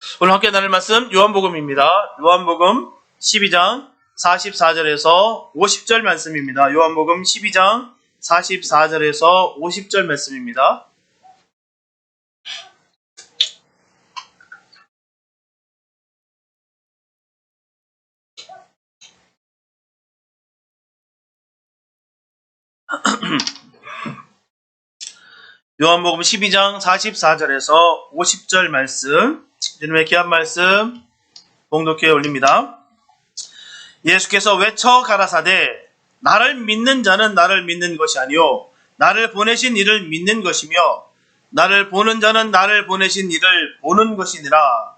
오늘 함께 나눌 말씀 요한복음입니다. 요한복음 12장 44절에서 50절 말씀입니다. 요한복음 12장 44절에서 50절 말씀입니다. 요한복음 12장 44절에서 50절 말씀, 주님의 귀한 말씀 봉독해 올립니다. 예수께서 외쳐 가라사대 나를 믿는 자는 나를 믿는 것이 아니요 나를 보내신 이를 믿는 것이며 나를 보는 자는 나를 보내신 이를 보는 것이니라.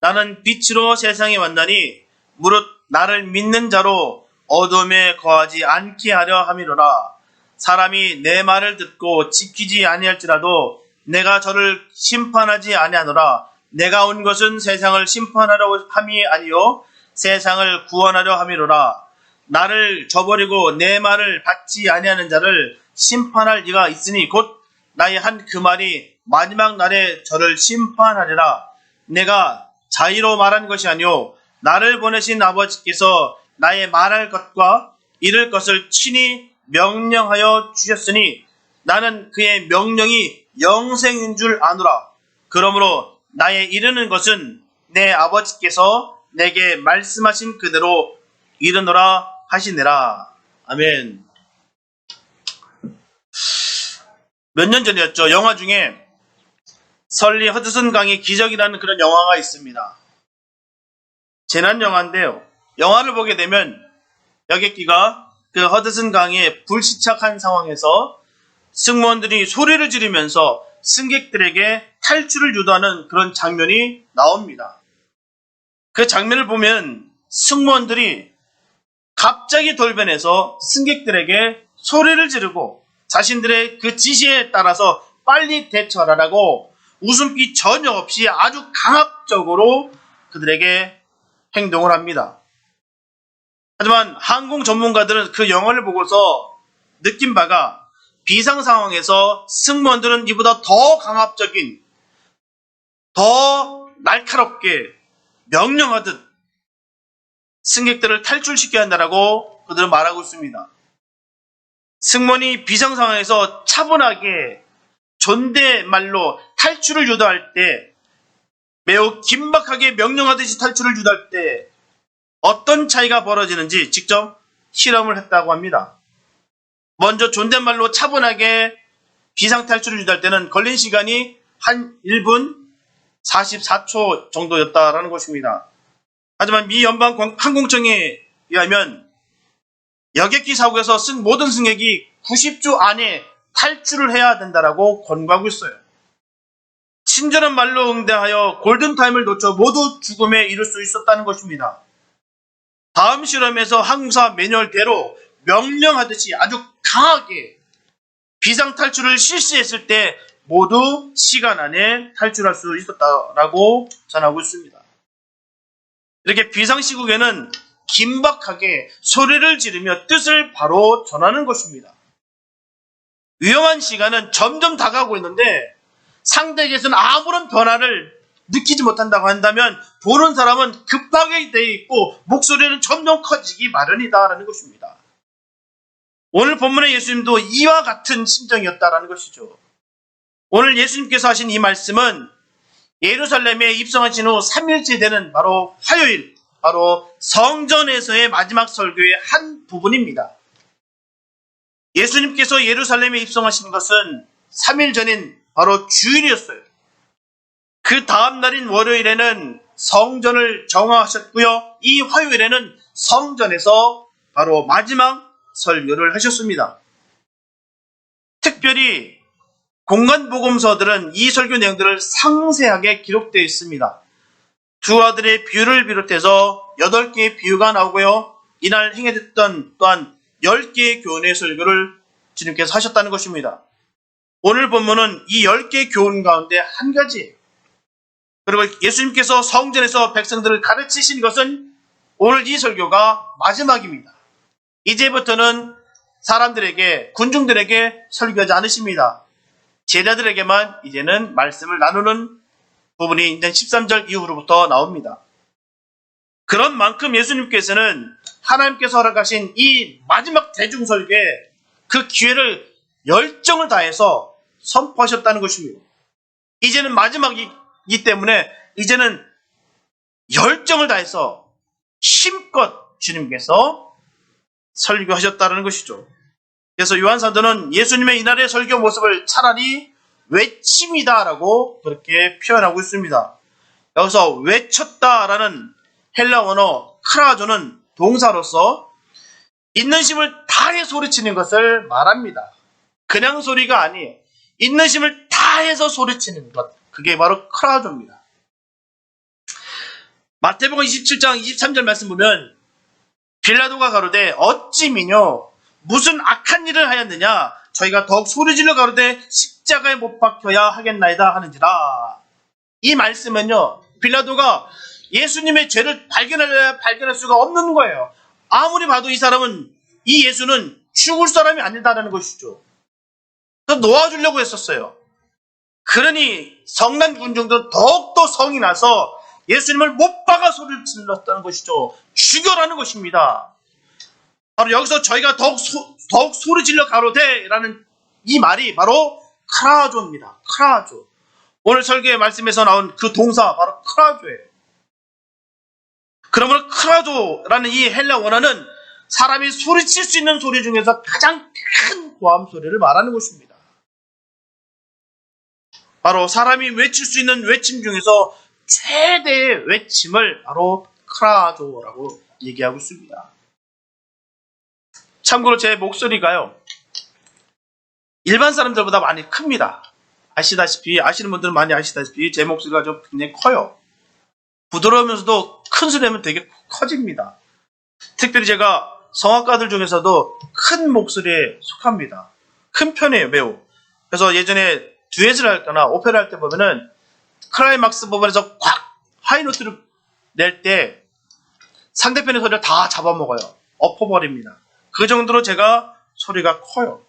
나는 빛으로 세상에 왔나니 무릇 나를 믿는 자로 어둠에 거하지 않게 하려 함이로라. 사람이 내 말을 듣고 지키지 아니할지라도 내가 저를 심판하지 아니하노라. 내가 온 것은 세상을 심판하려 함이 아니요 세상을 구원하려 함이로라. 나를 저버리고 내 말을 받지 아니하는 자를 심판할 이가 있으니 곧 나의 한 그 말이 마지막 날에 저를 심판하리라. 내가 자의로 말한 것이 아니요 나를 보내신 아버지께서 나의 말할 것과 이를 것을 친히 명령하여 주셨으니 나는 그의 명령이 영생인 줄 아노라. 그러므로 나의 이르는 것은 내 아버지께서 내게 말씀하신 그대로 이르노라 하시니라. 아멘. 몇 년 전이었죠. 영화 중에 설리 허드슨 강의 기적이라는 그런 영화가 있습니다. 재난 영화인데요. 영화를 보게 되면 여객기가 그 허드슨 강에 불시착한 상황에서 승무원들이 소리를 지르면서 승객들에게 탈출을 유도하는 그런 장면이 나옵니다. 그 장면을 보면 승무원들이 갑자기 돌변해서 승객들에게 소리를 지르고 자신들의 그 지시에 따라서 빨리 대처하라고 웃음기 전혀 없이 아주 강압적으로 그들에게 행동을 합니다. 하지만 항공 전문가들은 그 영화를 보고서 느낀 바가 비상 상황에서 승무원들은 이보다 더 강압적인, 더 날카롭게 명령하듯 승객들을 탈출시켜야 한다라고 그들은 말하고 있습니다. 승무원이 비상 상황에서 차분하게 존댓말로 탈출을 유도할 때, 매우 긴박하게 명령하듯이 탈출을 유도할 때 어떤 차이가 벌어지는지 직접 실험을 했다고 합니다. 먼저 존댓말로 차분하게 비상탈출을 유도할 때는 걸린 시간이 한 1분 44초 정도였다라는 것입니다. 하지만 미 연방 항공청에 의하면 여객기 사고에서 모든 승객이 90초 안에 탈출을 해야 된다라고 권고하고 있어요. 친절한 말로 응대하여 골든타임을 놓쳐 모두 죽음에 이를 수 있었다는 것입니다. 다음 실험에서 항공사 매뉴얼대로 명령하듯이 아주 강하게 비상탈출을 실시했을 때 모두 시간 안에 탈출할 수 있었다라고 전하고 있습니다. 이렇게 비상시국에는 긴박하게 소리를 지르며 뜻을 바로 전하는 것입니다. 위험한 시간은 점점 다가오고 있는데 상대에게서는 아무런 변화를 느끼지 못한다고 한다면 보는 사람은 급하게 되어 있고 목소리는 점점 커지기 마련이다라는 것입니다. 오늘 본문의 예수님도 이와 같은 심정이었다라는 것이죠. 오늘 예수님께서 하신 이 말씀은 예루살렘에 입성하신 후 3일째 되는 바로 화요일, 바로 성전에서의 마지막 설교의 한 부분입니다. 예수님께서 예루살렘에 입성하신 것은 3일 전인 바로 주일이었어요. 그 다음 날인 월요일에는 성전을 정화하셨고요. 이 화요일에는 성전에서 바로 마지막 설교를 하셨습니다. 특별히 공간복음서들은 이 설교 내용들을 상세하게 기록되어 있습니다. 두 아들의 비유를 비롯해서 8개의 비유가 나오고요. 이날 행해졌던 또한 10개의 교훈의 설교를 주님께서 하셨다는 것입니다. 오늘 본문은 이 10개의 교훈 가운데 한 가지예요. 그리고 예수님께서 성전에서 백성들을 가르치신 것은 오늘 이 설교가 마지막입니다. 이제부터는 사람들에게, 군중들에게 설교하지 않으십니다. 제자들에게만 이제는 말씀을 나누는 부분이 이제 13절 이후로부터 나옵니다. 그런 만큼 예수님께서는 하나님께서 허락하신 이 마지막 대중설교에 그 기회를 열정을 다해서 선포하셨다는 것입니다. 이제는 마지막이기 때문에 이제는 열정을 다해서 힘껏 주님께서 설교하셨다는 것이죠. 그래서 요한사도는 예수님의 이날의 설교 모습을 차라리 외침이다라고 그렇게 표현하고 있습니다. 여기서 외쳤다라는 헬라 원어 크라조는 동사로서 있는 힘을 다해 소리치는 것을 말합니다. 그냥 소리가 아니에요. 있는 힘을 다해서 소리치는 것. 그게 바로 크라조입니다. 마태복음 27장 23절 말씀 보면 빌라도가 가로되 어찌 미뇨 무슨 악한 일을 하였느냐 저희가 더욱 소리질러 가로되 십자가에 못 박혀야 하겠나이다 하는지라. 이 말씀은요, 빌라도가 예수님의 죄를 발견할 수가 없는 거예요. 아무리 봐도 이 사람은, 이 예수는 죽을 사람이 아니다라는 것이죠. 그래서 놓아주려고 했었어요. 그러니 성난 군중도 더욱더 성이 나서 예수님을 못 박아 소리를 질렀다는 것이죠. 죽여라는 것입니다. 바로 여기서 저희가 더욱 소리 질러 가로되 라는 이 말이 바로 크라조입니다. 크라조. 오늘 설교의 말씀에서 나온 그 동사 바로 크라조예요. 그러므로 크라조라는 이 헬라 원어는 사람이 소리칠 수 있는 소리 중에서 가장 큰 고함 소리를 말하는 것입니다. 바로 사람이 외칠 수 있는 외침 중에서 최대의 외침을 바로 크라조라고 얘기하고 있습니다. 참고로 제 목소리가요, 일반 사람들보다 많이 큽니다. 아시는 분들은 많이 아시다시피 제 목소리가 좀 굉장히 커요. 부드러우면서도 큰 소리 하면 되게 커집니다. 특별히 제가 성악가들 중에서도 큰 목소리에 속합니다. 큰 편이에요, 매우. 그래서 예전에 듀엣을 할 때나 오페라 할 때 보면은 클라이막스 부분에서 콱 하이노트를 낼 때 상대편의 소리를 다 잡아먹어요. 엎어버립니다. 그 정도로 제가 소리가 커요.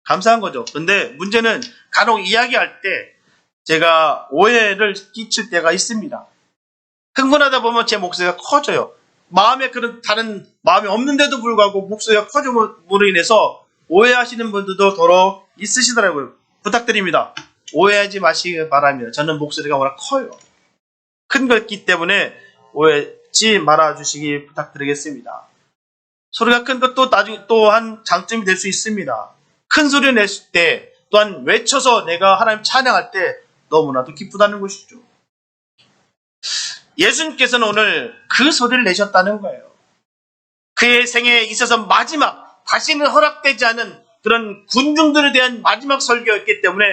감사한 거죠. 근데 문제는 간혹 이야기할 때 제가 오해를 끼칠 때가 있습니다. 흥분하다 보면 제 목소리가 커져요. 마음에 그런 다른 마음이 없는데도 불구하고 목소리가 커짐으로 인해서 오해하시는 분들도 더러 있으시더라고요. 부탁드립니다. 오해하지 마시기 바랍니다. 저는 목소리가 워낙 커요. 큰 거기 때문에 오해하지 말아주시기 부탁드리겠습니다. 소리가 큰 것도 나중에 또한 장점이 될 수 있습니다. 큰 소리 냈을 때 또한 외쳐서 내가 하나님 찬양할 때 너무나도 기쁘다는 것이죠. 예수님께서는 오늘 그 소리를 내셨다는 거예요. 그의 생애에 있어서 마지막, 다시는 허락되지 않은 그런 군중들에 대한 마지막 설교였기 때문에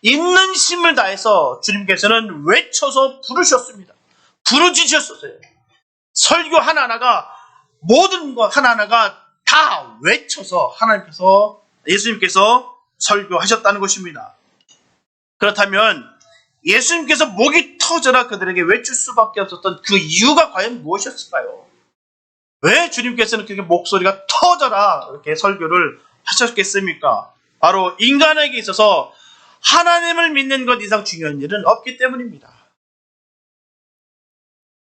있는 힘을 다해서 주님께서는 외쳐서 부르셨습니다. 부르짖으셨어요. 설교 하나하나가, 모든 것 하나하나가 다 외쳐서 예수님께서 설교하셨다는 것입니다. 그렇다면 예수님께서 목이 터져라 그들에게 외칠 수밖에 없었던 그 이유가 과연 무엇이었을까요? 왜 주님께서는 그렇게 목소리가 터져라 이렇게 설교를 하셨겠습니까? 바로 인간에게 있어서 하나님을 믿는 것 이상 중요한 일은 없기 때문입니다.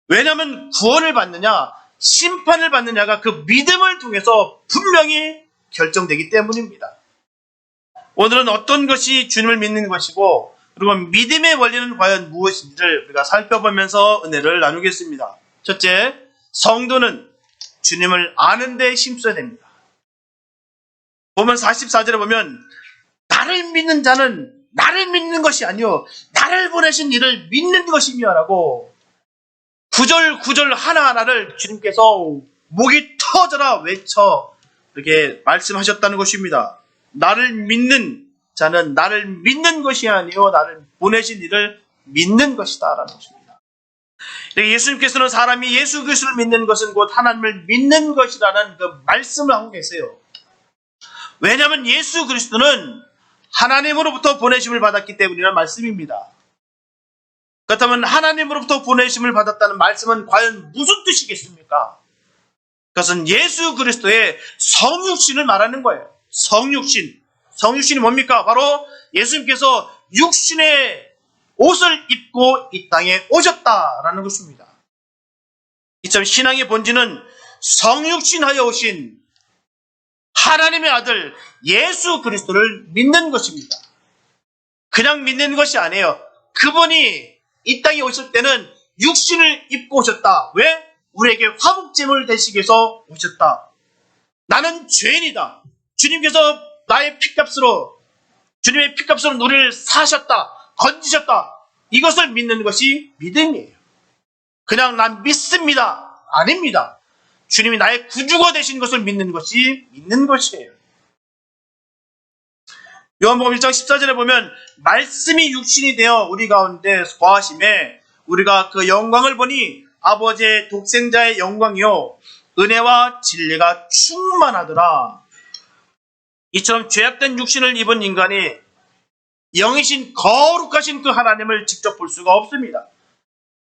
왜냐하면 구원을 받느냐 심판을 받느냐가 그 믿음을 통해서 분명히 결정되기 때문입니다. 오늘은 어떤 것이 주님을 믿는 것이고 그리고 믿음의 원리는 과연 무엇인지를 우리가 살펴보면서 은혜를 나누겠습니다. 첫째, 성도는 주님을 아는 데 힘써야 됩니다. 보면 44절에 보면 나를 믿는 자는 나를 믿는 것이 아니요 나를 보내신 이를 믿는 것이며 라고 구절 하나하나를 주님께서 목이 터져라 외쳐 이렇게 말씀하셨다는 것입니다. 나를 믿는 자는 나를 믿는 것이 아니요 나를 보내신 이를 믿는 것이다 라는 것입니다. 예수님께서는 사람이 예수 그리스도를 믿는 것은 곧 하나님을 믿는 것이라는 그 말씀을 하고 계세요. 왜냐하면 예수 그리스도는 하나님으로부터 보내심을 받았기 때문이라는 말씀입니다. 그렇다면 하나님으로부터 보내심을 받았다는 말씀은 과연 무슨 뜻이겠습니까? 그것은 예수 그리스도의 성육신을 말하는 거예요. 성육신. 성육신이 뭡니까? 바로 예수님께서 육신의 옷을 입고 이 땅에 오셨다라는 것입니다. 이처럼 신앙의 본질은 성육신하여 오신 하나님의 아들 예수 그리스도를 믿는 것입니다. 그냥 믿는 것이 아니에요. 그분이 이 땅에 오실 때는 육신을 입고 오셨다. 왜? 우리에게 화목제물 되시기 위해서 오셨다. 나는 죄인이다. 주님께서 나의 피값으로, 주님의 피값으로 우리를 사셨다. 건지셨다. 이것을 믿는 것이 믿음이에요. 그냥 난 믿습니다. 아닙니다. 주님이 나의 구주가 되신 것을 믿는 것이 믿는 것이에요. 요한복음 1장 14절에 보면 말씀이 육신이 되어 우리 가운데 거하심에 우리가 그 영광을 보니 아버지의 독생자의 영광이요 은혜와 진리가 충만하더라. 이처럼 죄악된 육신을 입은 인간이 영이신 거룩하신 그 하나님을 직접 볼 수가 없습니다.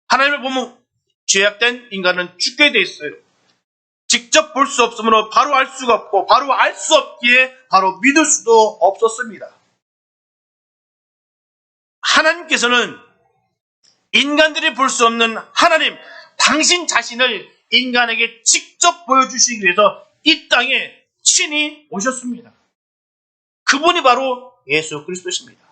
하나님을 보면 죄악된 인간은 죽게 돼 있어요. 직접 볼 수 없으므로 바로 알 수가 없고 바로 알 수 없기에 바로 믿을 수도 없었습니다. 하나님께서는 인간들이 볼 수 없는 하나님, 당신 자신을 인간에게 직접 보여주시기 위해서 이 땅에 친히 오셨습니다. 그분이 바로 예수 그리스도십니다.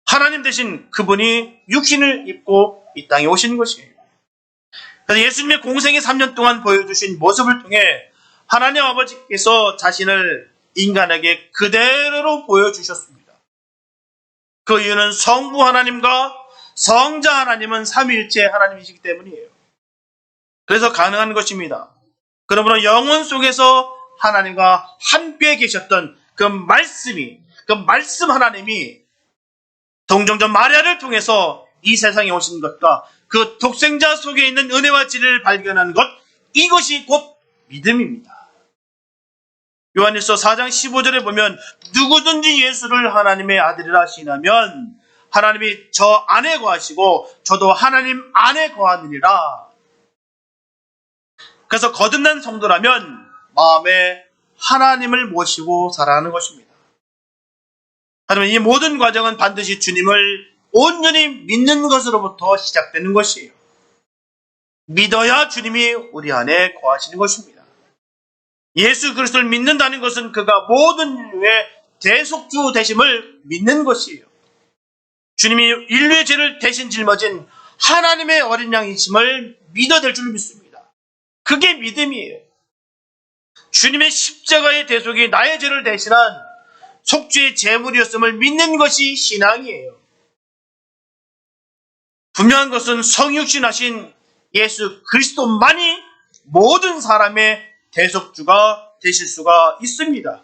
하나님 대신 그분이 육신을 입고 이 땅에 오신 것이에요. 그래서 예수님의 공생의 3년 동안 보여주신 모습을 통해 하나님 아버지께서 자신을 인간에게 그대로 보여주셨습니다. 그 이유는 성부 하나님과 성자 하나님은 삼위일체 하나님이시기 때문이에요. 그래서 가능한 것입니다. 그러므로 영혼 속에서 하나님과 함께 계셨던 그 말씀 하나님이 동정녀 마리아를 통해서 이 세상에 오신 것과 그 독생자 속에 있는 은혜와 진리를 발견하는 것, 이것이 곧 믿음입니다. 요한일서 4장 15절에 보면 누구든지 예수를 하나님의 아들이라 하시나면 하나님이 저 안에 거하시고 저도 하나님 안에 거하느니라. 그래서 거듭난 성도라면 마음에 하나님을 모시고 살아가는 것입니다. 하지만 이 모든 과정은 반드시 주님을 온전히 믿는 것으로부터 시작되는 것이에요. 믿어야 주님이 우리 안에 거하시는 것입니다. 예수 그리스도를 믿는다는 것은 그가 모든 인류의 대속주 되심을 믿는 것이에요. 주님이 인류의 죄를 대신 짊어진 하나님의 어린 양이심을 믿어낼 줄 믿습니다. 그게 믿음이에요. 주님의 십자가의 대속이 나의 죄를 대신한 속죄의 제물이었음을 믿는 것이 신앙이에요. 분명한 것은 성육신하신 예수 그리스도만이 모든 사람의 대속주가 되실 수가 있습니다.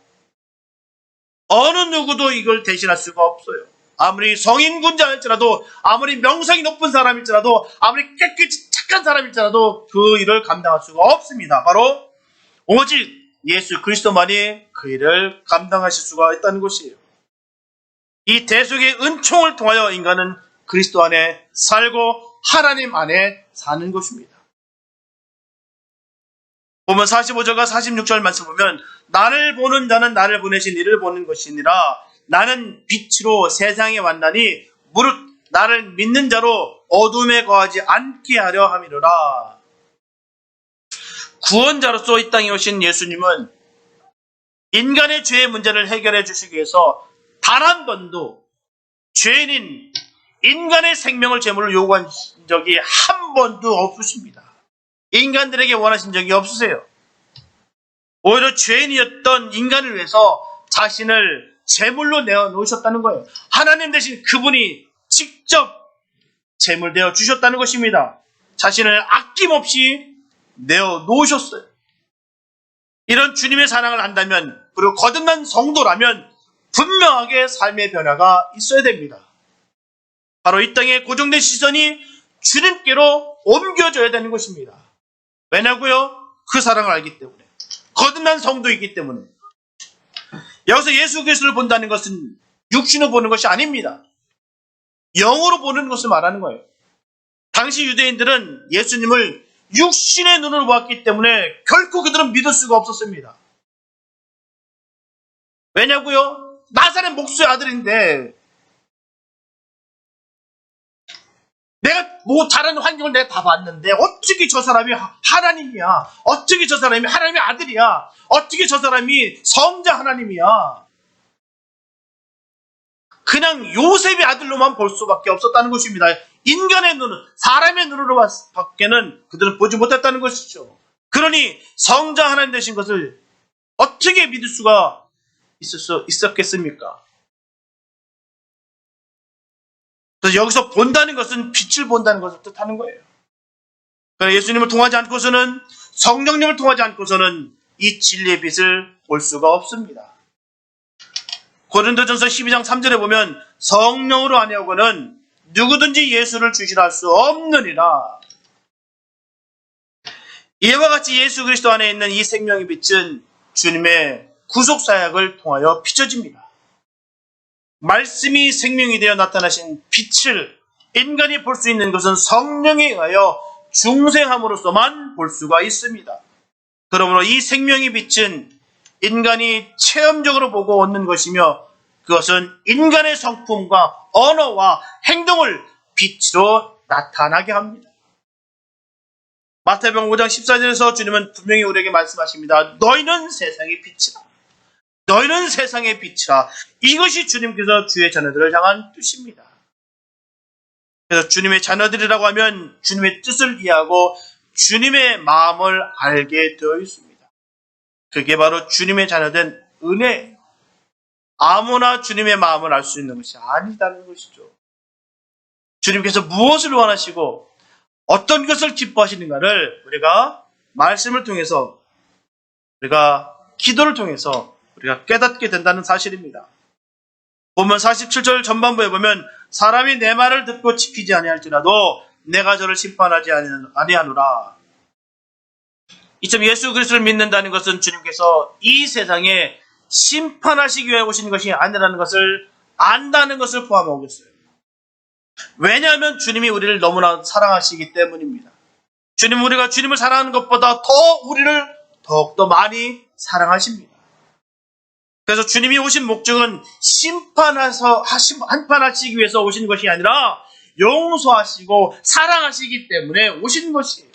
어느 누구도 이걸 대신할 수가 없어요. 아무리 성인군자일지라도, 아무리 명성이 높은 사람일지라도, 아무리 깨끗이 착한 사람일지라도 그 일을 감당할 수가 없습니다. 바로 오직 예수 그리스도만이 그 일을 감당하실 수가 있다는 것이에요. 이 대속의 은총을 통하여 인간은 그리스도 안에 살고 하나님 안에 사는 것입니다. 보면 45절과 46절 말씀 보면 나를 보는 자는 나를 보내신 이를 보는 것이니라. 나는 빛으로 세상에 왔나니 무릇 나를 믿는 자로 어둠에 거하지 않게 하려 함이로라. 구원자로서 이 땅에 오신 예수님은 인간의 죄의 문제를 해결해 주시기 위해서 단 한 번도 죄인인 인간의 생명을 제물로 요구한 적이 한 번도 없으십니다. 인간들에게 원하신 적이 없으세요. 오히려 죄인이었던 인간을 위해서 자신을 제물로 내어놓으셨다는 거예요. 하나님 대신 그분이 직접 제물되어 주셨다는 것입니다. 자신을 아낌없이 내어놓으셨어요. 이런 주님의 사랑을 안다면, 그리고 거듭난 성도라면 분명하게 삶의 변화가 있어야 됩니다. 바로 이 땅에 고정된 시선이 주님께로 옮겨져야 되는 것입니다. 왜냐고요? 그 사랑을 알기 때문에. 거듭난 성도이기 때문에. 여기서 예수 그리스도를 본다는 것은 육신으로 보는 것이 아닙니다. 영으로 보는 것을 말하는 거예요. 당시 유대인들은 예수님을 육신의 눈으로 보았기 때문에 결코 그들은 믿을 수가 없었습니다. 왜냐고요? 나사렛 목수의 아들인데 뭐 다른 환경을 내가 다 봤는데 어떻게 저 사람이 하나님이야? 어떻게 저 사람이 하나님의 아들이야? 어떻게 저 사람이 성자 하나님이야? 그냥 요셉의 아들로만 볼 수밖에 없었다는 것입니다. 인간의 눈은, 사람의 눈으로 밖에는 그들은 보지 못했다는 것이죠. 그러니 성자 하나님 되신 것을 어떻게 믿을 수가 있었겠습니까? 그래서 여기서 본다는 것은 빛을 본다는 것을 뜻하는 거예요. 그러나 예수님을 통하지 않고서는, 성령님을 통하지 않고서는 이 진리의 빛을 볼 수가 없습니다. 고린도전서 12장 3절에 보면 성령으로 아니하고는 누구든지 예수를 주시라 할 수 없느니라. 이와 같이 예수 그리스도 안에 있는 이 생명의 빛은 주님의 구속사역을 통하여 비춰집니다. 말씀이 생명이 되어 나타나신 빛을 인간이 볼 수 있는 것은 성령에 의하여 중생함으로써만 볼 수가 있습니다. 그러므로 이 생명의 빛은 인간이 체험적으로 보고 얻는 것이며 그것은 인간의 성품과 언어와 행동을 빛으로 나타나게 합니다. 마태복음 5장 14절에서 주님은 분명히 우리에게 말씀하십니다. 너희는 세상의 빛이라. 너희는 세상의 빛이라. 이것이 주님께서 주의 자녀들을 향한 뜻입니다. 그래서 주님의 자녀들이라고 하면 주님의 뜻을 이해하고 주님의 마음을 알게 되어 있습니다. 그게 바로 주님의 자녀된 은혜예요. 아무나 주님의 마음을 알 수 있는 것이 아니다는 것이죠. 주님께서 무엇을 원하시고 어떤 것을 기뻐하시는가를 우리가 말씀을 통해서, 우리가 기도를 통해서 우리가 깨닫게 된다는 사실입니다. 보면 47절 전반부에 보면 사람이 내 말을 듣고 지키지 아니할지라도 내가 저를 심판하지 아니하노라. 이처럼 예수 그리스도를 믿는다는 것은 주님께서 이 세상에 심판하시기 위해 오신 것이 아니라는 것을 안다는 것을 포함하고 있어요. 왜냐하면 주님이 우리를 너무나 사랑하시기 때문입니다. 우리가 주님을 사랑하는 것보다 더 우리를 더욱더 많이 사랑하십니다. 그래서 주님이 오신 목적은 심판하시기 위해서 오신 것이 아니라 용서하시고 사랑하시기 때문에 오신 것이에요.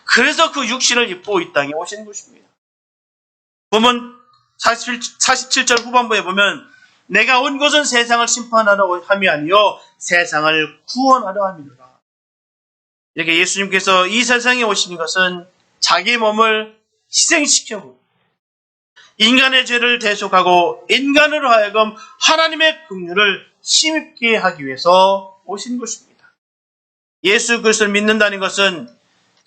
그래서 그 육신을 입고 이 땅에 오신 것입니다. 보면 47절 후반부에 보면 내가 온 것은 세상을 심판하려 함이 아니요 세상을 구원하려 함이니라. 이렇게 예수님께서 이 세상에 오신 것은 자기 몸을 희생시켜고 인간의 죄를 대속하고 인간으로 하여금 하나님의 긍휼을 힘입게 하기 위해서 오신 것입니다. 예수 그리스도를 믿는다는 것은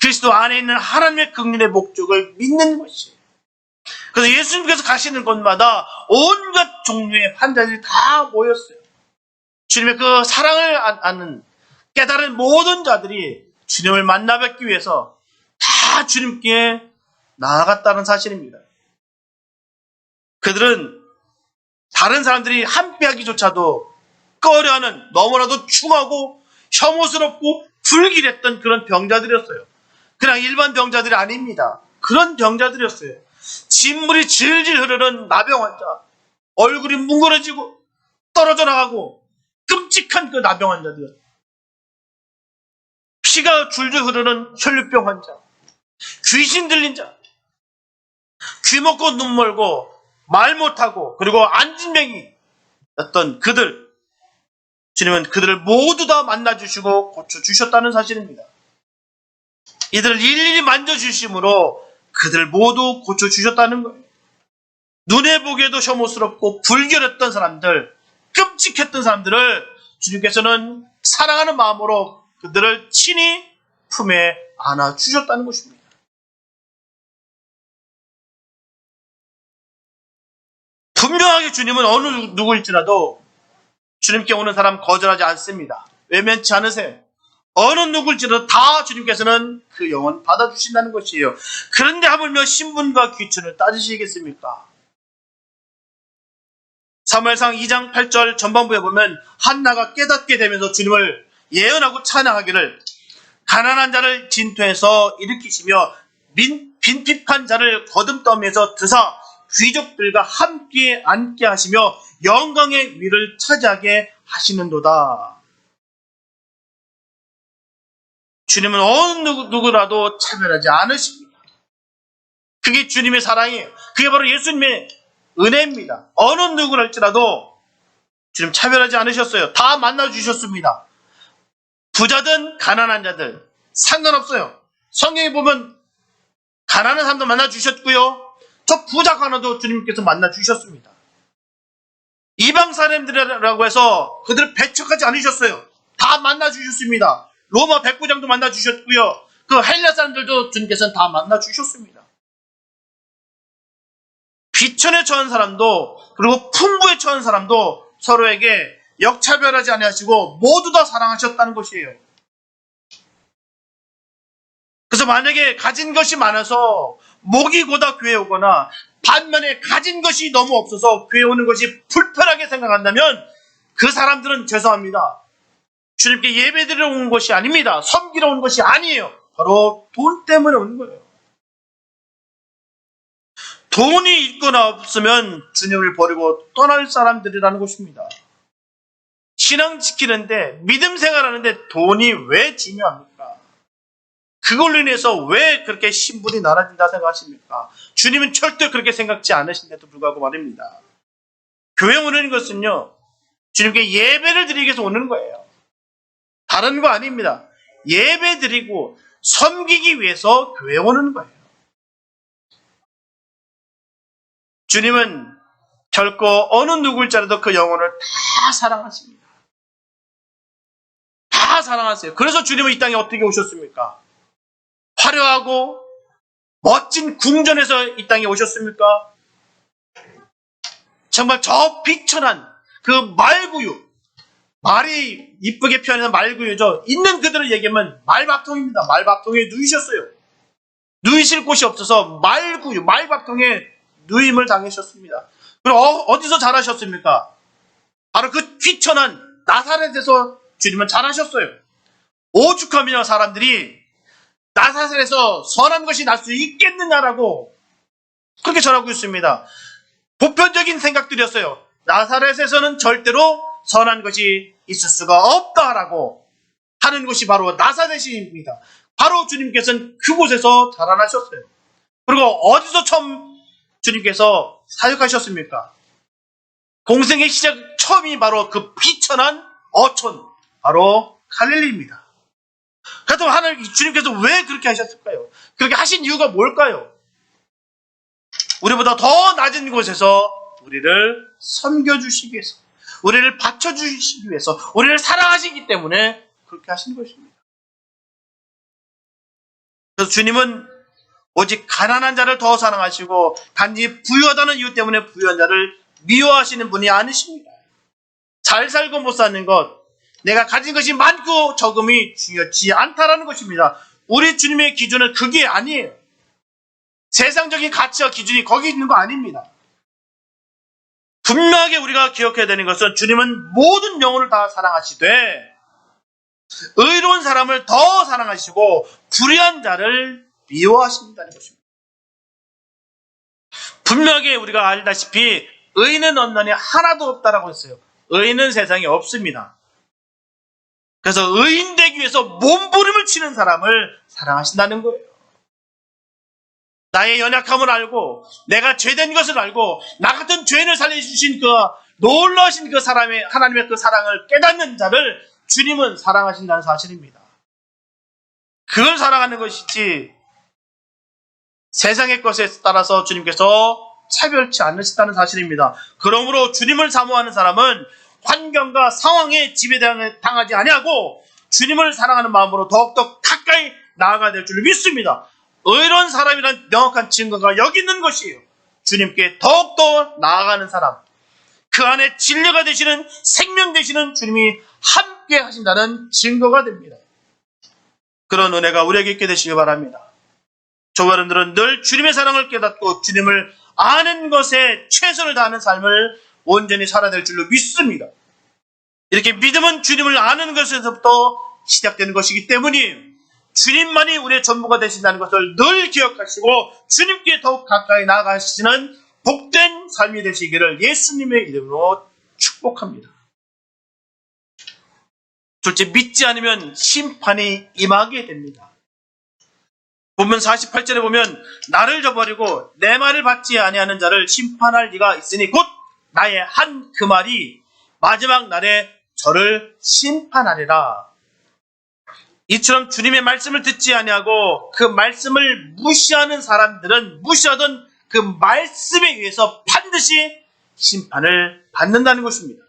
그리스도 안에 있는 하나님의 긍휼의 목적을 믿는 것이에요. 그래서 예수님께서 가시는 곳마다 온갖 종류의 환자들이 다 모였어요. 주님의 그 사랑을 아는 깨달은 모든 자들이 주님을 만나 뵙기 위해서 다 주님께 나아갔다는 사실입니다. 그들은 다른 사람들이 함께하기조차도 꺼려하는 너무나도 중하고 혐오스럽고 불길했던 그런 병자들이었어요. 그냥 일반 병자들이 아닙니다. 그런 병자들이었어요. 진물이 질질 흐르는 나병 환자, 얼굴이 뭉그러지고 떨어져 나가고 끔찍한 그 나병 환자들, 피가 줄줄 흐르는 혈류병 환자, 귀신 들린 자, 귀 먹고 눈 멀고 말 못하고 그리고 안진뱅이였던 그들, 주님은 그들을 모두 다 만나주시고 고쳐주셨다는 사실입니다. 이들을 일일이 만져주심으로 그들 모두 고쳐주셨다는 거예요. 눈에 보기에도 혐오스럽고 불결했던 사람들, 끔찍했던 사람들을 주님께서는 사랑하는 마음으로 그들을 친히 품에 안아주셨다는 것입니다. 분명하게 주님은 어느 누구일지라도 주님께 오는 사람 거절하지 않습니다. 외면치 않으세요. 어느 누구일지라도 다 주님께서는 그 영혼 받아주신다는 것이에요. 그런데 하물며 신분과 귀천을 따지시겠습니까? 사무엘상 2장 8절 전반부에 보면 한나가 깨닫게 되면서 주님을 예언하고 찬양하기를 가난한 자를 진토에서 일으키시며 빈핍한 자를 거듭더미에서 드사 귀족들과 함께 앉게 하시며 영광의 위를 차지하게 하시는도다. 주님은 어느 누구라도 차별하지 않으십니다. 그게 주님의 사랑이에요. 그게 바로 예수님의 은혜입니다. 어느 누구랄지라도 주님 차별하지 않으셨어요. 다 만나주셨습니다. 부자든 가난한 자들 상관없어요. 성경에 보면 가난한 사람도 만나주셨고요. 저 부자 가난도 주님께서 만나주셨습니다. 이방 사람들이라고 해서 그들을 배척하지 않으셨어요. 다 만나주셨습니다. 로마 백부장도 만나주셨고요. 그 헬라 사람들도 주님께서는 다 만나주셨습니다. 비천에 처한 사람도 그리고 풍부에 처한 사람도 서로에게 역차별하지 아니하시고 모두 다 사랑하셨다는 것이에요. 그래서 만약에 가진 것이 많아서 목이 고다 교회에 오거나 반면에 가진 것이 너무 없어서 교회에 오는 것이 불편하게 생각한다면 그 사람들은 죄송합니다. 주님께 예배드리러 온 것이 아닙니다. 섬기러 온 것이 아니에요. 바로 돈 때문에 온 거예요. 돈이 있거나 없으면 주님을 버리고 떠날 사람들이라는 것입니다. 신앙 지키는데 믿음 생활하는데 돈이 왜 중요합니까? 그걸로 인해서 왜 그렇게 신분이 낮아진다 생각하십니까? 주님은 절대 그렇게 생각지 않으신데도 불구하고 말입니다. 교회 오는 것은요, 주님께 예배를 드리기 위해서 오는 거예요. 다른 거 아닙니다. 예배 드리고 섬기기 위해서 교회 오는 거예요. 주님은 결코 어느 누굴지라도 그 영혼을 다 사랑하십니다. 다 사랑하세요. 그래서 주님은 이 땅에 어떻게 오셨습니까? 화려하고 멋진 궁전에서 이 땅에 오셨습니까? 정말 저 비천한 그 말구유, 말이 이쁘게 표현하는 말구유죠. 있는 그대로 얘기하면 말밥통입니다. 말밥통에 누이셨어요. 누이실 곳이 없어서 말구유, 말밥통에 누임을 당하셨습니다. 그럼 어디서 자라셨습니까? 바로 그 귀천한 나사렛에서 주님은 자라셨어요. 오죽하면 사람들이 나사렛에서 선한 것이 날 수 있겠느냐라고 그렇게 전하고 있습니다. 보편적인 생각들이었어요. 나사렛에서는 절대로 선한 것이 있을 수가 없다라고 하는 것이 바로 나사렛입니다. 바로 주님께서는 그곳에서 자라나셨어요. 그리고 어디서 처음 주님께서 사역하셨습니까? 공생의 시작 처음이 바로 그 비천한 어촌, 바로 갈릴리입니다. 그렇다면 하나님 주님께서 왜 그렇게 하셨을까요? 그렇게 하신 이유가 뭘까요? 우리보다 더 낮은 곳에서 우리를 섬겨주시기 위해서, 우리를 받쳐주시기 위해서, 우리를 사랑하시기 때문에 그렇게 하신 것입니다. 그래서 주님은 오직 가난한 자를 더 사랑하시고 단지 부유하다는 이유 때문에 부유한 자를 미워하시는 분이 아니십니다. 잘 살고 못 사는 것, 내가 가진 것이 많고 적음이 중요치 않다라는 것입니다. 우리 주님의 기준은 그게 아니에요. 세상적인 가치와 기준이 거기 있는 거 아닙니다. 분명하게 우리가 기억해야 되는 것은 주님은 모든 영혼을 다 사랑하시되 의로운 사람을 더 사랑하시고 불의한 자를 미워하신다는 것입니다. 분명하게 우리가 알다시피 의인은 없나니 하나도 없다라고 했어요. 의인은 세상에 없습니다. 그래서 의인 되기 위해서 몸부림을 치는 사람을 사랑하신다는 거예요. 나의 연약함을 알고 내가 죄된 것을 알고 나 같은 죄인을 살려주신 그 놀라우신 그 사람의 하나님의 그 사랑을 깨닫는 자를 주님은 사랑하신다는 사실입니다. 그걸 사랑하는 것이지 세상의 것에 따라서 주님께서 차별치 않으신다는 사실입니다. 그러므로 주님을 사모하는 사람은 환경과 상황에 지배당하지 아니하고 주님을 사랑하는 마음으로 더욱더 가까이 나아가야 될 줄 믿습니다. 의로운 사람이란 명확한 증거가 여기 있는 것이에요. 주님께 더욱더 나아가는 사람, 그 안에 진리가 되시는 생명 되시는 주님이 함께 하신다는 증거가 됩니다. 그런 은혜가 우리에게 있게 되시기 바랍니다. 저와 여러분들은 늘 주님의 사랑을 깨닫고 주님을 아는 것에 최선을 다하는 삶을 온전히 살아야 될 줄로 믿습니다. 이렇게 믿음은 주님을 아는 것에서부터 시작되는 것이기 때문에 주님만이 우리의 전부가 되신다는 것을 늘 기억하시고 주님께 더욱 가까이 나아가시는 복된 삶이 되시기를 예수님의 이름으로 축복합니다. 둘째, 믿지 않으면 심판이 임하게 됩니다. 본문 48절에 보면 나를 저버리고 내 말을 받지 아니하는 자를 심판할 리가 있으니 곧 나의 한 그 말이 마지막 날에 저를 심판하리라. 이처럼 주님의 말씀을 듣지 아니하고 그 말씀을 무시하는 사람들은 무시하던 그 말씀에 의해서 반드시 심판을 받는다는 것입니다.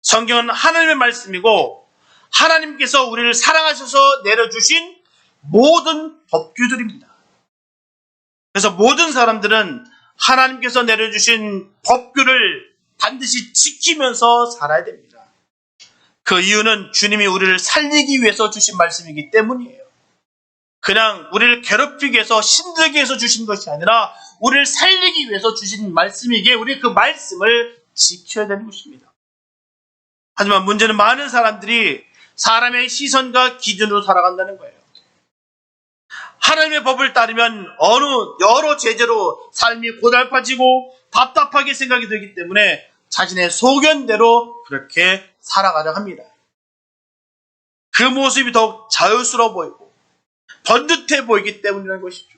성경은 하나님의 말씀이고 하나님께서 우리를 사랑하셔서 내려주신 모든 법규들입니다. 그래서 모든 사람들은 하나님께서 내려주신 법규를 반드시 지키면서 살아야 됩니다. 그 이유는 주님이 우리를 살리기 위해서 주신 말씀이기 때문이에요. 그냥 우리를 괴롭히기 위해서 힘들게 해서 주신 것이 아니라 우리를 살리기 위해서 주신 말씀이기에 우리 그 말씀을 지켜야 되는 것입니다. 하지만 문제는 많은 사람들이 사람의 시선과 기준으로 살아간다는 거예요. 하나님의 법을 따르면 여러 제재로 삶이 고달파지고 답답하게 생각이 되기 때문에 자신의 소견대로 그렇게 살아가려 합니다. 그 모습이 더욱 자유스러워 보이고 번듯해 보이기 때문이라는 것이죠.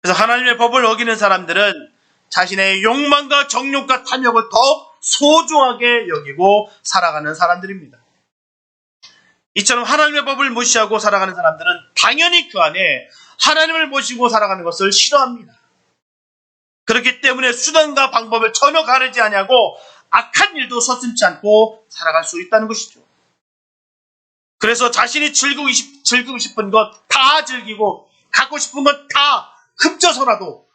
그래서 하나님의 법을 어기는 사람들은 자신의 욕망과 정욕과 탐욕을 더욱 소중하게 여기고 살아가는 사람들입니다. 이처럼 하나님의 법을 무시하고 살아가는 사람들은 당연히 그 안에 하나님을 모시고 살아가는 것을 싫어합니다. 그렇기 때문에 수단과 방법을 전혀 가르지 아니하고 악한 일도 서슴지 않고 살아갈 수 있다는 것이죠. 그래서 자신이 즐기고 싶은 것 다 즐기고 갖고 싶은 것 다 훔쳐서라도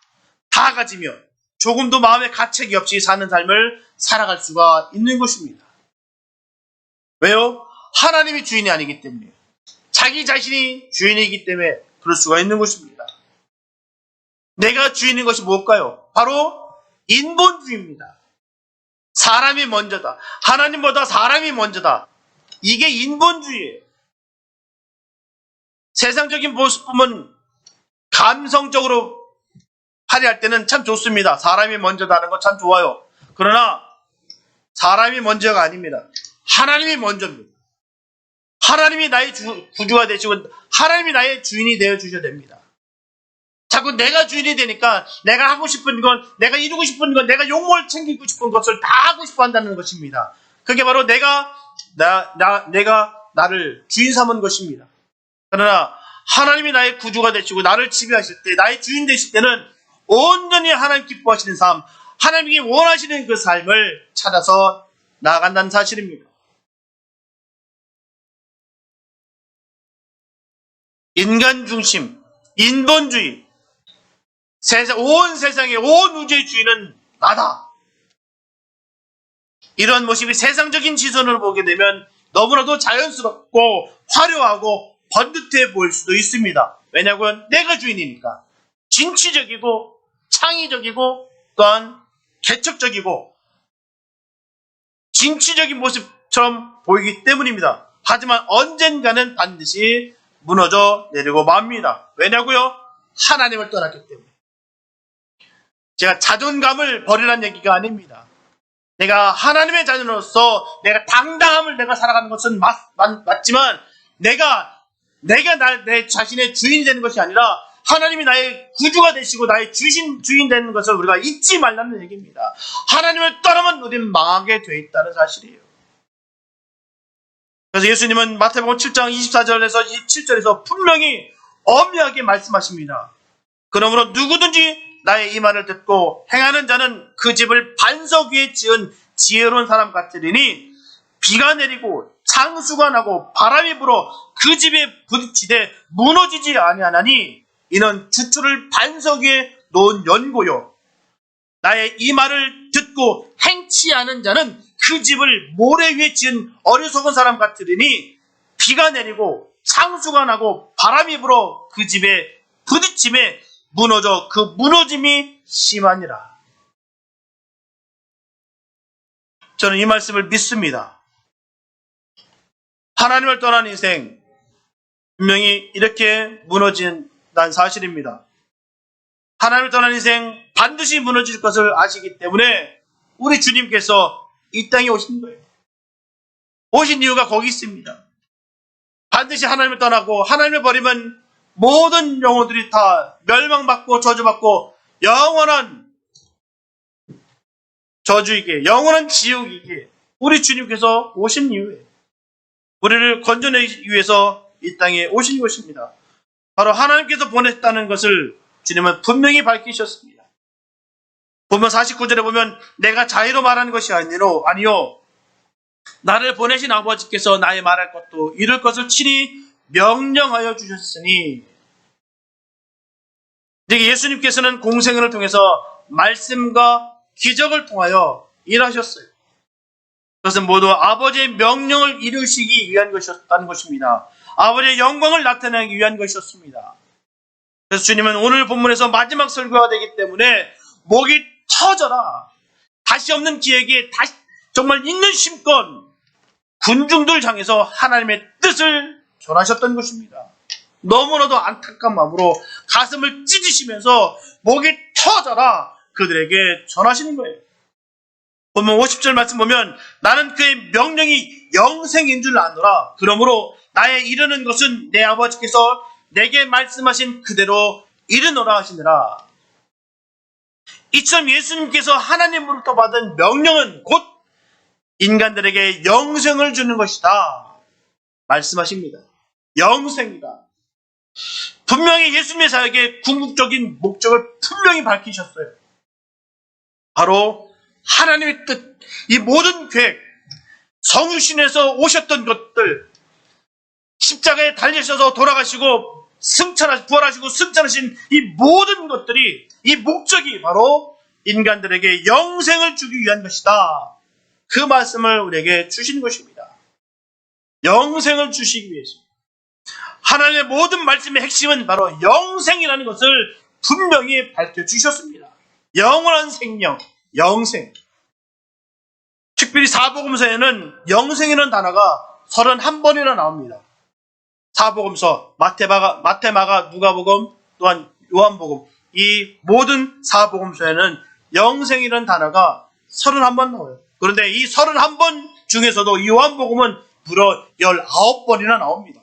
다 가지며 조금도 마음의 가책이 없이 사는 삶을 살아갈 수가 있는 것입니다. 왜요? 하나님이 주인이 아니기 때문이에요. 자기 자신이 주인이기 때문에 그럴 수가 있는 것입니다. 내가 주인인 것이 뭘까요? 바로 인본주의입니다. 사람이 먼저다. 하나님보다 사람이 먼저다. 이게 인본주의예요. 세상적인 모습 보면 감성적으로 발휘할 때는 참 좋습니다. 사람이 먼저다는 거 참 좋아요. 그러나 사람이 먼저가 아닙니다. 하나님이 먼저입니다. 하나님이 나의 구주가 되시고 하나님이 나의 주인이 되어 주셔야 됩니다. 자꾸 내가 주인이 되니까 내가 하고 싶은 건, 내가 이루고 싶은 건, 내가 욕망을 챙기고 싶은 것을 다 하고 싶어 한다는 것입니다. 그게 바로 내가 나를 주인 삼은 것입니다. 그러나 하나님이 나의 구주가 되시고 나를 지배하실 때, 나의 주인 되실 때는 온전히 하나님 기뻐하시는 삶, 하나님이 원하시는 그 삶을 찾아서 나아간다는 사실입니다. 인간 중심, 인본주의, 온 세상의 온 우주의 주인은 나다. 이런 모습이 세상적인 시선으로 보게 되면 너무나도 자연스럽고 화려하고 번듯해 보일 수도 있습니다. 왜냐하면 내가 주인이니까. 진취적이고 창의적이고 또한 개척적이고 진취적인 모습처럼 보이기 때문입니다. 하지만 언젠가는 반드시 무너져 내리고 맙니다. 왜냐고요? 하나님을 떠났기 때문에. 제가 자존감을 버리라는 얘기가 아닙니다. 내가 하나님의 자녀로서 내가 당당함을 내가 살아가는 것은 맞지만 내가 내 자신의 주인이 되는 것이 아니라 하나님이 나의 구주가 되시고 나의 주인 되는 것을 우리가 잊지 말라는 얘기입니다. 하나님을 떠나면 우리는 망하게 돼 있다는 사실이에요. 그래서 예수님은 마태복음 7장 24절에서 27절에서 분명히 엄하게 말씀하십니다. 그러므로 누구든지 나의 이 말을 듣고 행하는 자는 그 집을 반석 위에 지은 지혜로운 사람 같으리니 비가 내리고 창수가 나고 바람이 불어 그 집에 부딪히되 무너지지 아니하나니 이는 주투를 반석 위에 놓은 연고요. 나의 이 말을 듣고 행치 않은 자는 그 집을 모래 위에 지은 어리석은 사람 같으리니 비가 내리고 창수가 나고 바람이 불어 그 집에 부딪힘에 무너져 그 무너짐이 심하니라. 저는 이 말씀을 믿습니다. 하나님을 떠난 인생 분명히 이렇게 무너진다는 사실입니다. 하나님을 떠난 인생 반드시 무너질 것을 아시기 때문에 우리 주님께서 이 땅에 오신 거예요. 오신 이유가 거기 있습니다. 반드시 하나님을 떠나고 하나님을 버리면 모든 영혼들이 다 멸망받고 저주받고 영원한 저주이게, 영원한 지옥이게 우리 주님께서 오신 이유에 우리를 건져내기 위해서 이 땅에 오신 것입니다. 바로 하나님께서 보냈다는 것을 주님은 분명히 밝히셨습니다. 보면 49절에 보면 내가 자의로 말하는 것이 아니요 나를 보내신 아버지께서 나의 말할 것도 이룰 것을 친히 명령하여 주셨으니, 예수님께서는 공생을 통해서 말씀과 기적을 통하여 일하셨어요. 그것은 모두 아버지의 명령을 이루시기 위한 것이었다는 것입니다. 아버지의 영광을 나타내기 위한 것이었습니다. 그래서 주님은 오늘 본문에서 마지막 설교가 되기 때문에 목이 터져라, 다시 없는 기회에 다시 정말 있는 힘껏 군중들 향해서 하나님의 뜻을 전하셨던 것입니다. 너무나도 안타까운 마음으로 가슴을 찢으시면서 목이 터져라 그들에게 전하시는 거예요. 보면 50절 말씀 보면 나는 그의 명령이 영생인 줄 아노라. 그러므로 나의 이르는 것은 내 아버지께서 내게 말씀하신 그대로 이르노라 하시느라. 이처럼 예수님께서 하나님으로부터 받은 명령은 곧 인간들에게 영생을 주는 것이다 말씀하십니다. 영생이다. 분명히 예수님의 사역의 궁극적인 목적을 분명히 밝히셨어요. 바로 하나님의 뜻, 이 모든 계획, 성육신에서 오셨던 것들, 십자가에 달리셔서 돌아가시고 부활하시고 승천하신 이 모든 것들이, 이 목적이 바로 인간들에게 영생을 주기 위한 것이다. 그 말씀을 우리에게 주신 것입니다. 영생을 주시기 위해서. 하나님의 모든 말씀의 핵심은 바로 영생이라는 것을 분명히 밝혀주셨습니다. 영원한 생명, 영생. 특별히 사복음서에는 영생이라는 단어가 31번이나 나옵니다. 사복음서, 마태, 마가, 누가복음, 또한 요한복음, 이 모든 사복음서에는 영생이라는 단어가 31번 나와요. 그런데 이 31번 중에서도 이 요한복음은 무려 19번이나 나옵니다.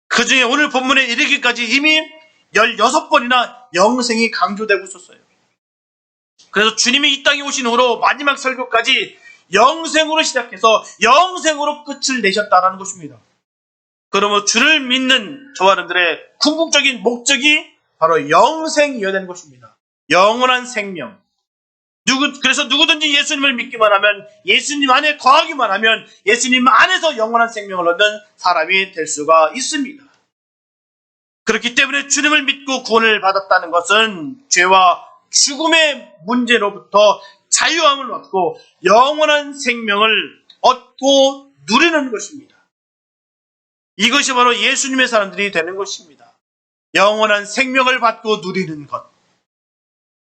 그 중에 오늘 본문에 이르기까지 이미 16번이나 영생이 강조되고 있었어요. 그래서 주님이 이 땅에 오신 후로 마지막 설교까지 영생으로 시작해서 영생으로 끝을 내셨다는 것입니다. 그러므로 주를 믿는 저와 여러분들의 궁극적인 목적이 바로 영생이어야 되는 것입니다. 영원한 생명. 그래서 누구든지 예수님을 믿기만 하면, 예수님 안에 거하기만 하면 예수님 안에서 영원한 생명을 얻는 사람이 될 수가 있습니다. 그렇기 때문에 주님을 믿고 구원을 받았다는 것은 죄와 죽음의 문제로부터 자유함을 얻고 영원한 생명을 얻고 누리는 것입니다. 이것이 바로 예수님의 사람들이 되는 것입니다. 영원한 생명을 받고 누리는 것,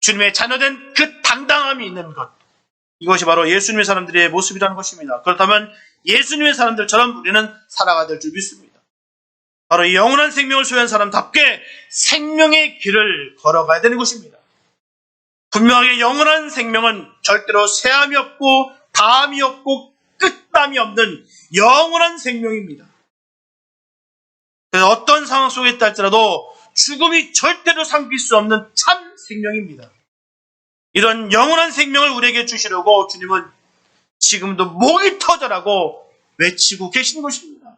주님의 자녀된 그 당당함이 있는 것, 이것이 바로 예수님의 사람들의 모습이라는 것입니다. 그렇다면 예수님의 사람들처럼 우리는 살아가야 될 줄 믿습니다. 바로 이 영원한 생명을 소유한 사람답게 생명의 길을 걸어가야 되는 것입니다. 분명하게 영원한 생명은 절대로 쇠함이 없고 다함이 없고 끝담이 없는 영원한 생명입니다. 그래서 어떤 상황 속에 있다 할지라도 죽음이 절대로 삼킬 수 없는 참 생명입니다. 이런 영원한 생명을 우리에게 주시려고 주님은 지금도 목이 터져라고 외치고 계신 것입니다.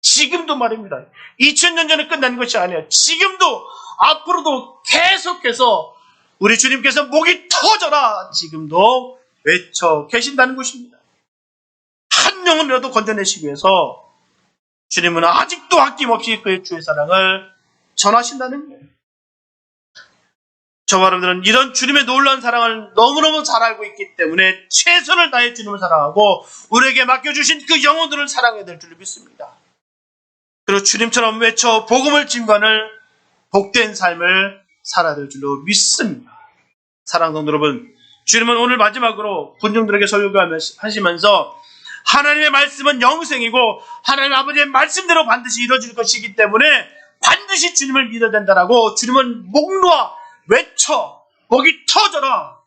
지금도 말입니다. 2000년 전에 끝난 것이 아니에요. 지금도 앞으로도 계속해서 우리 주님께서 목이 터져라 지금도 외쳐 계신다는 것입니다. 한 영혼이라도 건져내시기 위해서 주님은 아직도 아낌없이 그의 주의 사랑을 전하신다는 거예요. 저와 여러분들은 이런 주님의 놀라운 사랑을 너무너무 잘 알고 있기 때문에 최선을 다해 주님을 사랑하고 우리에게 맡겨주신 그 영혼들을 사랑해야 될 줄 믿습니다. 그리고 주님처럼 외쳐 복음을 증거하는 복된 삶을 살아야 될 줄로 믿습니다. 사랑하는 성도 여러분, 주님은 오늘 마지막으로 군중들에게 설교하시면서 하나님의 말씀은 영생이고 하나님 아버지의 말씀대로 반드시 이루어질 것이기 때문에 반드시 주님을 믿어야 된다라고 주님은 목 놓아 외쳐 목이 터져라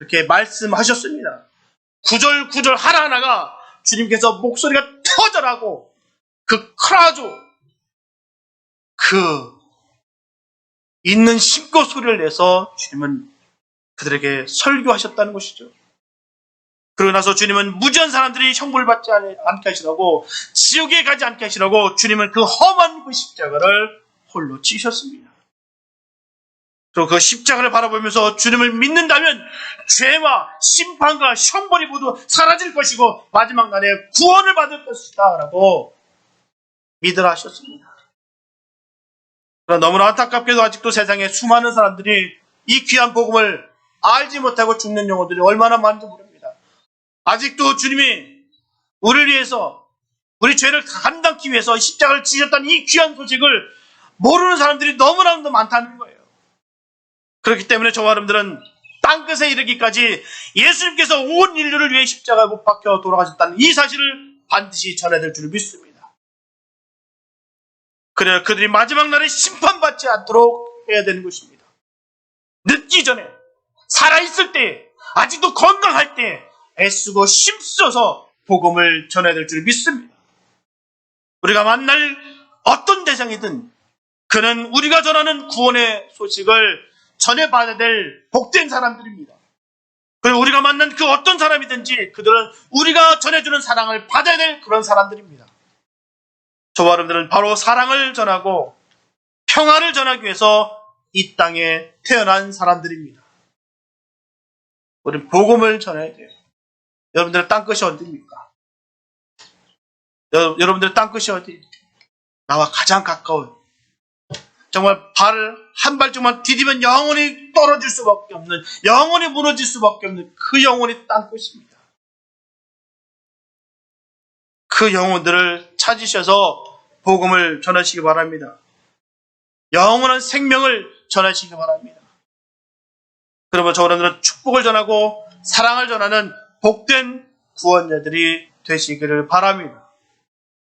이렇게 말씀하셨습니다. 구절 하나하나가 주님께서 목소리가 터져나고 그 크라조, 그 있는 힘껏 소리를 내서 주님은 그들에게 설교하셨다는 것이죠. 그러고 나서 주님은 무지한 사람들이 형벌 받지 않게 하시라고, 지옥에 가지 않게 하시라고 주님은 그 험한 그 십자가를 홀로 지셨습니다. 그리고 그 십자가를 바라보면서 주님을 믿는다면 죄와 심판과 형벌이 모두 사라질 것이고 마지막 날에 구원을 받을 것이다 라고 믿으라 하셨습니다. 그러나 너무나 안타깝게도 아직도 세상에 수많은 사람들이 이 귀한 복음을 알지 못하고 죽는 영혼들이 얼마나 많은지 모릅니다. 아직도 주님이 우리를 위해서, 우리 죄를 감당하기 위해서 십자가를 지셨다는 이 귀한 소식을 모르는 사람들이 너무나도 많다는 거예요. 그렇기 때문에 저와 여러분들은 땅끝에 이르기까지 예수님께서 온 인류를 위해 십자가에 못 박혀 돌아가셨다는 이 사실을 반드시 전해야 될 줄 믿습니다. 그래야 그들이 마지막 날에 심판받지 않도록 해야 되는 것입니다. 늦기 전에, 살아있을 때, 아직도 건강할 때 애쓰고 힘써서 복음을 전해야 될 줄 믿습니다. 우리가 만날 어떤 대상이든 그는 우리가 전하는 구원의 소식을 전해받아야 될 복된 사람들입니다. 그리고 우리가 만난 그 어떤 사람이든지 그들은 우리가 전해주는 사랑을 받아야 될 그런 사람들입니다. 저와 여러분들은 바로 사랑을 전하고 평화를 전하기 위해서 이 땅에 태어난 사람들입니다. 우리는 복음을 전해야 돼요. 여러분들의 땅끝이 어디입니까? 여러분들의 땅끝이 어디? 나와 가장 가까운, 정말 발 한 발짝만 디디면 영원히 떨어질 수밖에 없는, 영원히 무너질 수밖에 없는 그 영혼이 땅끝입니다. 그 영혼들을 찾으셔서 복음을 전하시기 바랍니다. 영원한 생명을 전하시기 바랍니다. 그러면 저분들은 축복을 전하고 사랑을 전하는 복된 구원자들이 되시기를 바랍니다.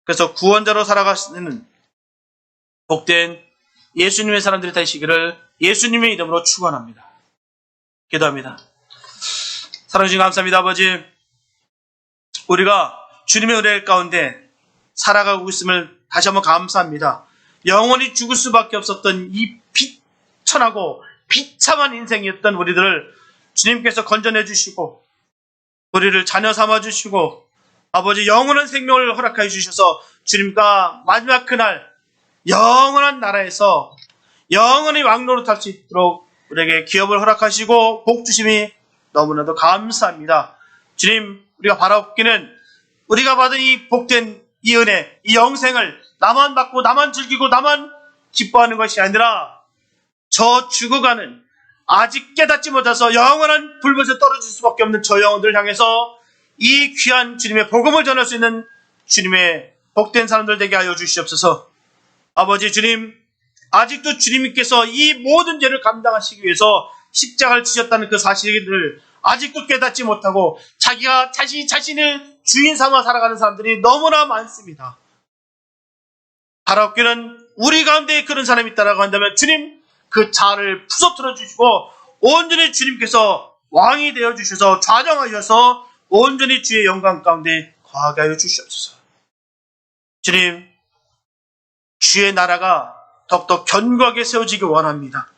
그래서 구원자로 살아가시는 복된 예수님의 사람들이 되시기를 예수님의 이름으로 축원합니다. 기도합니다. 사랑해 주신 감사합니다. 아버지, 우리가 주님의 은혜 가운데 살아가고 있음을 다시 한번 감사합니다. 영원히 죽을 수밖에 없었던 이 비천하고 비참한 인생이었던 우리들을 주님께서 건져내 주시고 우리를 자녀 삼아 주시고 아버지 영원한 생명을 허락하여 주셔서 주님과 마지막 그날 영원한 나라에서 영원히 왕노릇할 수 있도록 우리에게 기업을 허락하시고 복 주심이 너무나도 감사합니다. 주님, 우리가 바라옵기는 우리가 받은 이 복된 이 은혜, 이 영생을 나만 받고 나만 즐기고 나만 기뻐하는 것이 아니라 저 죽어가는, 아직 깨닫지 못해서 영원한 불못에 떨어질 수밖에 없는 저 영혼들을 향해서 이 귀한 주님의 복음을 전할 수 있는 주님의 복된 사람들 되게 하여 주시옵소서. 아버지 주님, 아직도 주님께서 이 모든 죄를 감당하시기 위해서 십자가를 지셨다는 그 사실을 아직도 깨닫지 못하고 자기가 자신을 주인 삼아 살아가는 사람들이 너무나 많습니다. 바라옵기는 우리 가운데 그런 사람이 있다라고 한다면 주님, 그 자아를 부서뜨려 주시고 온전히 주님께서 왕이 되어 주셔서 좌정하셔서 온전히 주의 영광 가운데 거하게 하여 주시옵소서. 주님, 주의 나라가 더욱더 견고하게 세워지기 원합니다.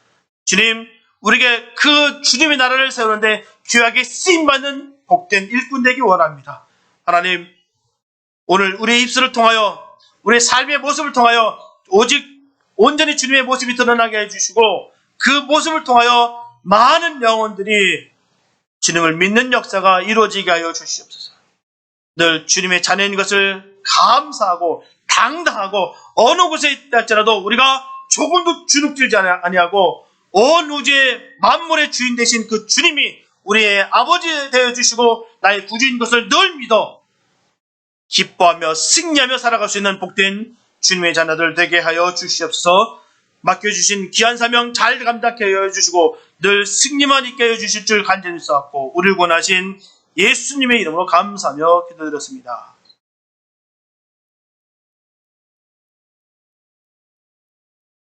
주님, 우리에게 그 주님의 나라를 세우는데 귀하게 쓰임받는 복된 일꾼 되기 원합니다. 하나님, 오늘 우리의 입술을 통하여 우리의 삶의 모습을 통하여 오직 온전히 주님의 모습이 드러나게 해주시고 그 모습을 통하여 많은 영혼들이 주님을 믿는 역사가 이루어지게 하여 주시옵소서. 늘 주님의 자녀인 것을 감사하고 당당하고 어느 곳에 있다 할지라도 우리가 조금도 주눅들지 아니하고 온 우주의 만물의 주인 되신 그 주님이 우리의 아버지 되어 주시고 나의 구주인 것을 늘 믿어 기뻐하며 승리하며 살아갈 수 있는 복된 주님의 자녀들 되게 하여 주시옵소서. 맡겨주신 귀한 사명 잘 감당하게 하여 주시고 늘 승리만 있게 하여 주실 줄 간절히 쌓았고 우리를 권하신 예수님의 이름으로 감사하며 기도드렸습니다.